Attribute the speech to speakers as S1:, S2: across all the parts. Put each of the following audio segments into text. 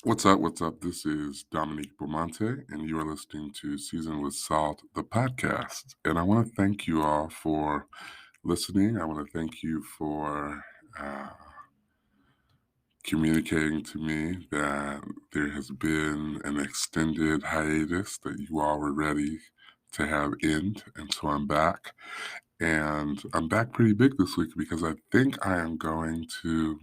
S1: What's up? What's up? This is Dominique Beaumonte, and you are listening to Season with Salt, the podcast. And I want to thank you all for listening. I want to thank you for uh, communicating to me that there has been an extended hiatus that you all were ready to have end. And so I'm back. And I'm back pretty big this week because I think I am going to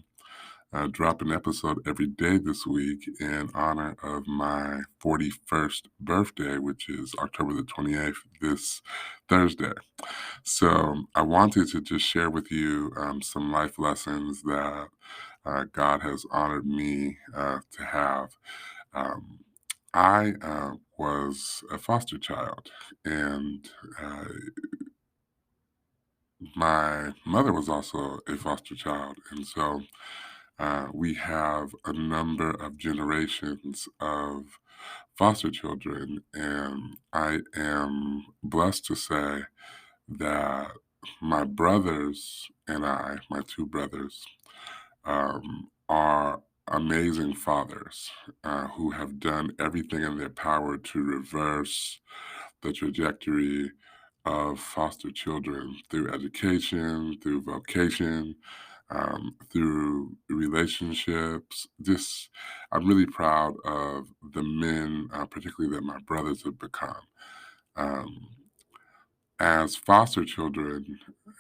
S1: drop an episode every day this week in honor of my 41st birthday, which is October the 28th, this Thursday. So I wanted to just share with you some life lessons that God has honored me to have. Um, I was a foster child, and uh, my mother was also a foster child. And so we have a number of generations of foster children, and I am blessed to say that my brothers and my two brothers, are amazing fathers who have done everything in their power to reverse the trajectory of foster children through education, through vocation, through relationships. I'm really proud of the men, particularly that my brothers have become. Um, as foster children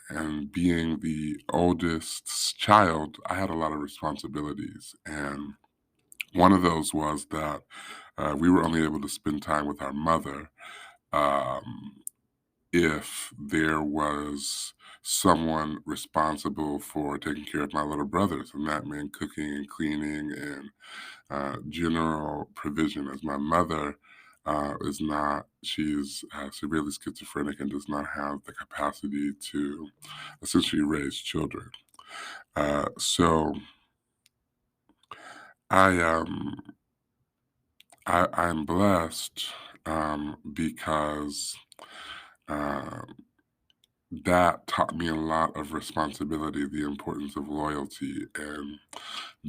S1: and being the oldest child, I had a lot of responsibilities. And one of those was that we were only able to spend time with our mother um, if there was someone responsible for taking care of my little brothers, and that meant cooking and cleaning and general provision. As my mother is not, she's severely schizophrenic and does not have the capacity to essentially raise children. So I I'm blessed because. Uh, that taught me a lot of responsibility, the importance of loyalty, and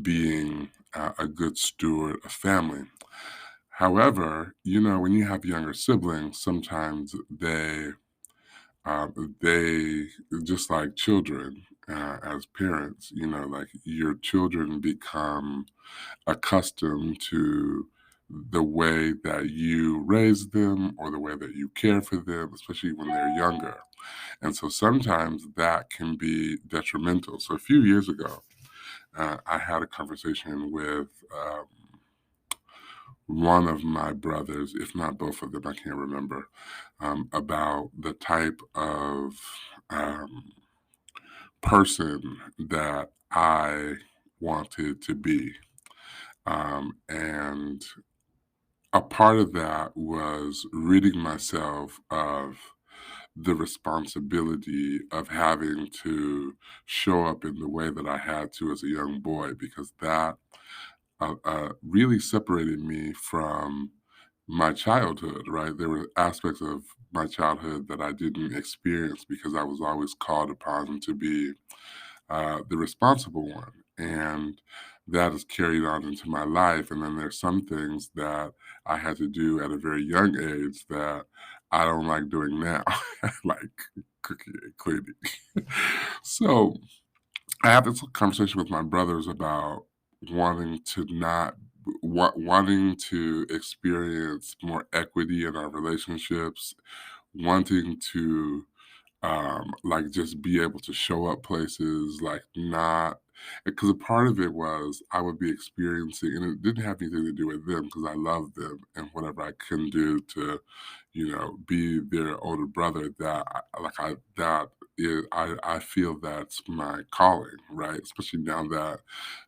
S1: being a good steward of family. However, when you have younger siblings, sometimes they just like children. As parents, like your children become accustomed to the way that you raise them or the way that you care for them, especially when they're younger. And so sometimes that can be detrimental. So a few years ago, I had a conversation with one of my brothers, if not both of them, I can't remember, about the type of um, person that I wanted to be. And a part of that was ridding myself of the responsibility of having to show up in the way that I had to as a young boy, because that really separated me from my childhood, right? There were aspects of my childhood that I didn't experience because I was always called upon to be the responsible one. And that is carried on into my life. And then there's some things that I had to do at a very young age that I don't like doing now, like cooking and cleaning. So I had this conversation with my brothers about wanting to not wanting to experience more equity in our relationships, wanting to like just be able to show up places, like not because a part of it was I would be experiencing, and it didn't have anything to do with them because I love them and whatever I can do to, be their older brother. I feel that's my calling, right? Especially now that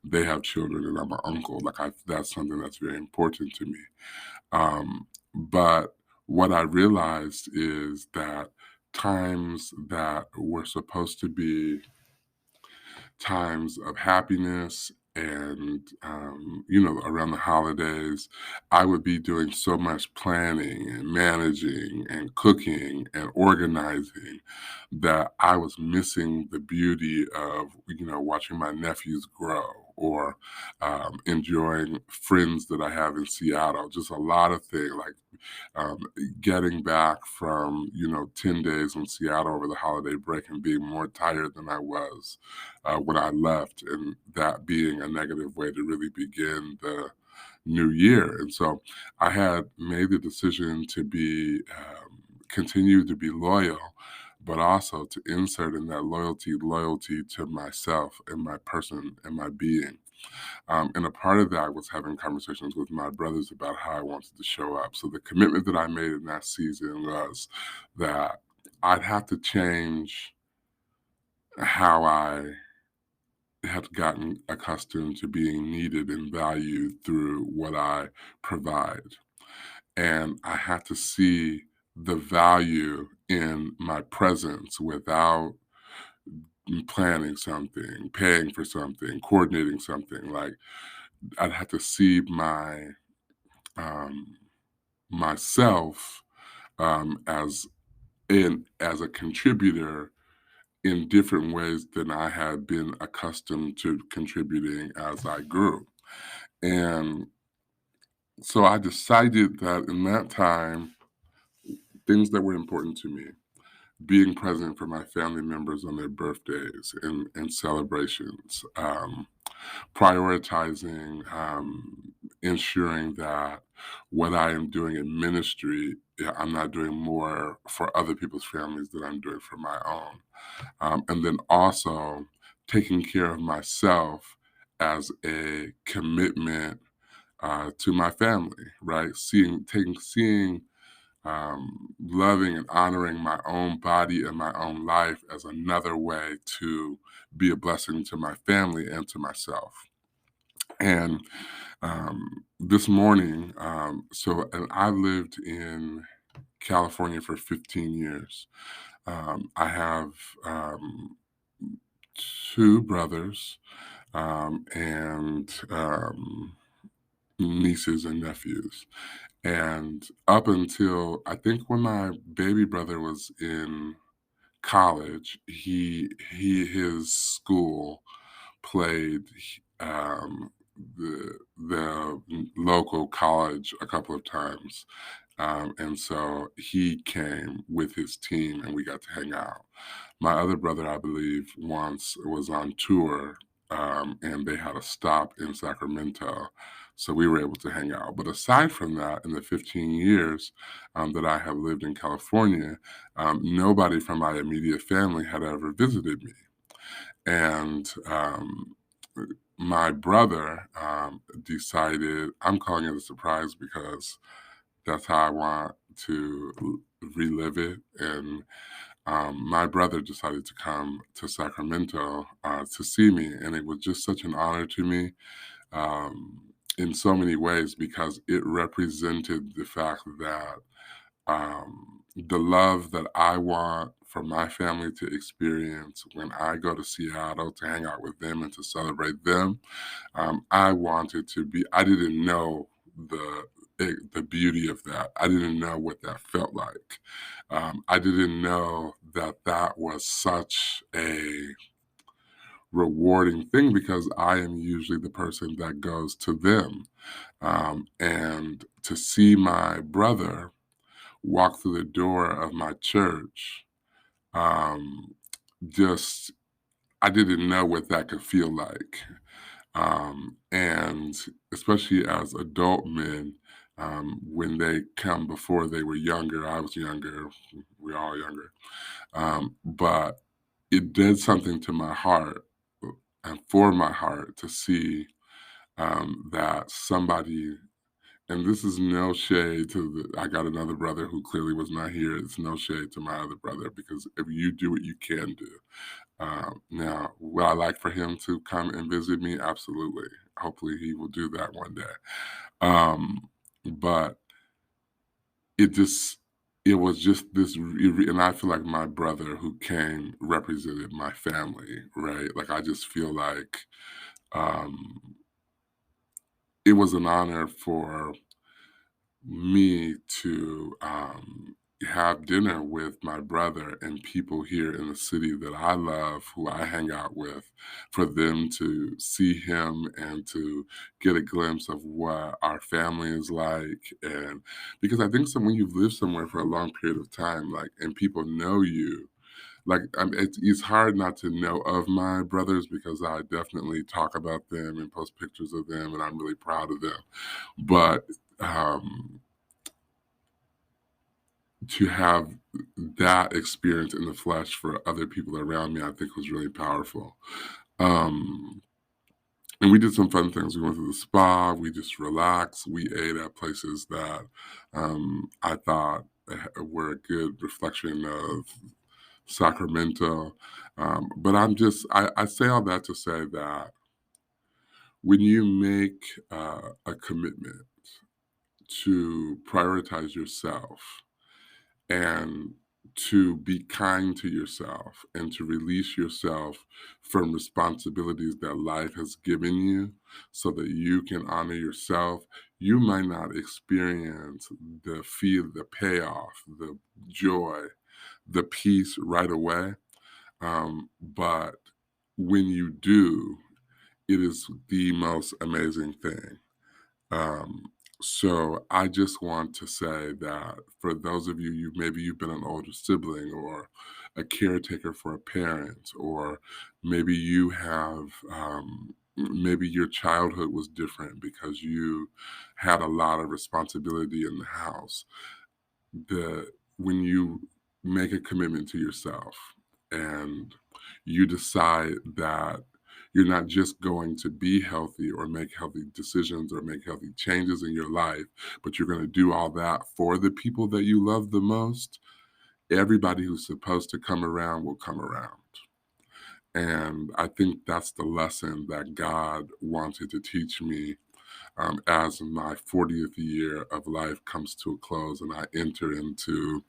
S1: they have children and I'm an uncle. That's something that's very important to me. But what I realized is that times that were supposed to be times of happiness and, around the holidays, I would be doing so much planning and managing and cooking and organizing that I was missing the beauty of, watching my nephews grow or enjoying friends that I have in Seattle. Just a lot of things like um, getting back from 10 days in Seattle over the holiday break and being more tired than I was when I left, and that being a negative way to really begin the new year. And so I had made the decision to be continue to be loyal, but also to insert in that loyalty to myself and my person and my being. And a part of that was having conversations with my brothers about how I wanted to show up. So the commitment that I made in that season was that I'd have to change how I had gotten accustomed to being needed and valued through what I provide. And I had to see the value in my presence without planning something, paying for something, coordinating something. Like I'd have to see um, myself as a contributor in different ways than I had been accustomed to contributing as I grew. And so I decided that in that time, things that were important to me, being present for my family members on their birthdays and celebrations, prioritizing, ensuring that what I am doing in ministry, I'm not doing more for other people's families than I'm doing for my own. And then also taking care of myself as a commitment to my family, right? Seeing loving and honoring my own body and my own life as another way to be a blessing to my family and to myself. And this morning, and I lived in California for 15 years. I have two brothers and nieces and nephews. And up until I think when my baby brother was in college, his school played the local college a couple of times, and so he came with his team, and we got to hang out. My other brother, I believe, once was on tour, and they had a stop in Sacramento, so we were able to hang out. But aside from that, in the 15 years that I have lived in California, nobody from my immediate family had ever visited me. And my brother decided, I'm calling it a surprise because that's how I want to relive it. And my brother decided to come to Sacramento to see me. And it was just such an honor to me in so many ways because it represented the fact that the love that I want for my family to experience when I go to Seattle to hang out with them and to celebrate them, I wanted to be. I didn't know the beauty of that. I didn't know what that felt like. I didn't know that that was such a rewarding thing because I am usually the person that goes to them, and to see my brother walk through the door of my church, um, just I didn't know what that could feel like. And especially as adult men, when they come before they were younger, I was younger, we're all younger. But it did something to my heart and for my heart to see that somebody, and this is no shade to I got another brother who clearly was not here. It's no shade to my other brother because if you do what you can do. Now, would I like for him to come and visit me? Absolutely. Hopefully, he will do that one day. But it just, it was just and I feel like my brother who came represented my family, right? Like, I just feel like um, it was an honor for me to have dinner with my brother and people here in the city that I love, who I hang out with, for them to see him and to get a glimpse of what our family is like. And because I think when you've lived somewhere for a long period of time, like, and people know you, like, it's hard not to know of my brothers because I definitely talk about them and post pictures of them, and I'm really proud of them. But um, to have that experience in the flesh for other people around me, I think was really powerful. Um, and we did some fun things. We went to the spa, we just relaxed, we ate at places that I thought were a good reflection of Sacramento. But I say all that to say that when you make a commitment to prioritize yourself, and to be kind to yourself and to release yourself from responsibilities that life has given you so that you can honor yourself. You might not experience the payoff, the joy, the peace right away. But when you do, it is the most amazing thing. Um, so I just want to say that for those of you, maybe you've been an older sibling or a caretaker for a parent, or maybe you have, maybe your childhood was different because you had a lot of responsibility in the house. The When you make a commitment to yourself and you decide that you're not just going to be healthy or make healthy decisions or make healthy changes in your life, but you're going to do all that for the people that you love the most, everybody who's supposed to come around will come around. And I think that's the lesson that God wanted to teach me as my 40th year of life comes to a close and I enter into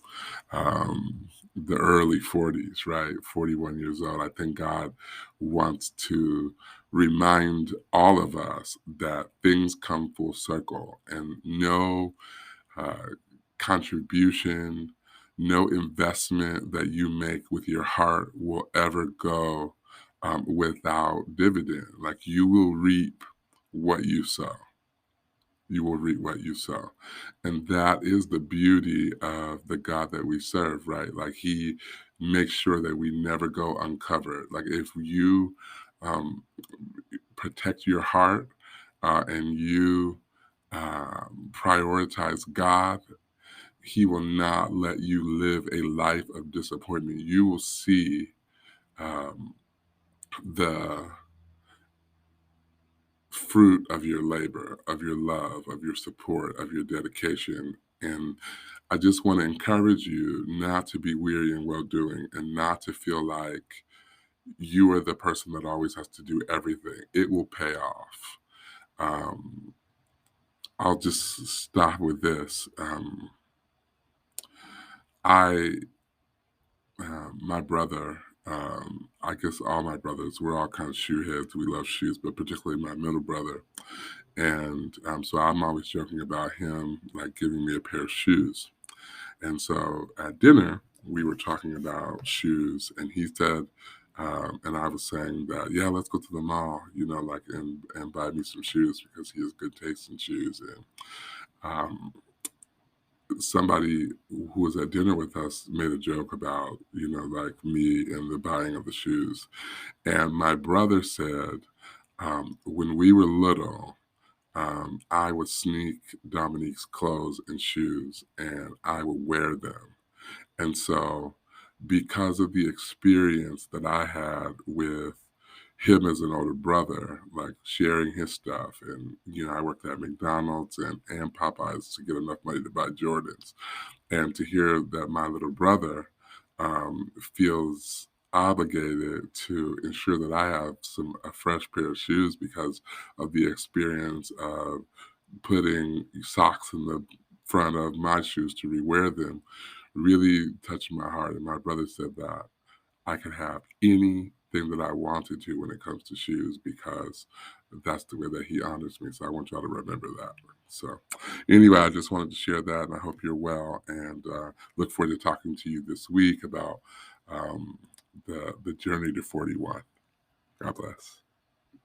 S1: the early 40s, right? 41 years old. I think God wants to remind all of us that things come full circle and no uh, contribution, no investment that you make with your heart will ever go without dividend. Like you will reap what you sow. You will reap what you sow. And that is the beauty of the God that we serve, right? Like he makes sure that we never go uncovered. Like if you um, protect your heart and you prioritize God, he will not let you live a life of disappointment. You will see um, the fruit of your labor, of your love, of your support, of your dedication. And I just want to encourage you not to be weary in well doing and not to feel like you are the person that always has to do everything. It will pay off. Um, I'll just stop with this. I, my brother, I guess all my brothers, we're all kind of shoe heads. We love shoes, but particularly my middle brother. And so I'm always joking about him like giving me a pair of shoes. And so at dinner, we were talking about shoes, and he said, and I was saying that, yeah, let's go to the mall, like and buy me some shoes because he has good taste in shoes. And um, somebody who was at dinner with us made a joke about, like me and the buying of the shoes. And my brother said, when we were little, I would sneak Dominique's clothes and shoes and I would wear them. And so, because of the experience that I had with him as an older brother, like sharing his stuff, and I worked at McDonald's and Popeyes to get enough money to buy Jordans, and to hear that my little brother feels obligated to ensure that I have a fresh pair of shoes because of the experience of putting socks in the front of my shoes to rewear them really touched my heart. And my brother said that I could have anything that I wanted to when it comes to shoes because that's the way that he honors me. So I want y'all to remember that. So, anyway, I just wanted to share that, and I hope you're well, and look forward to talking to you this week about um, the journey to 41. God bless.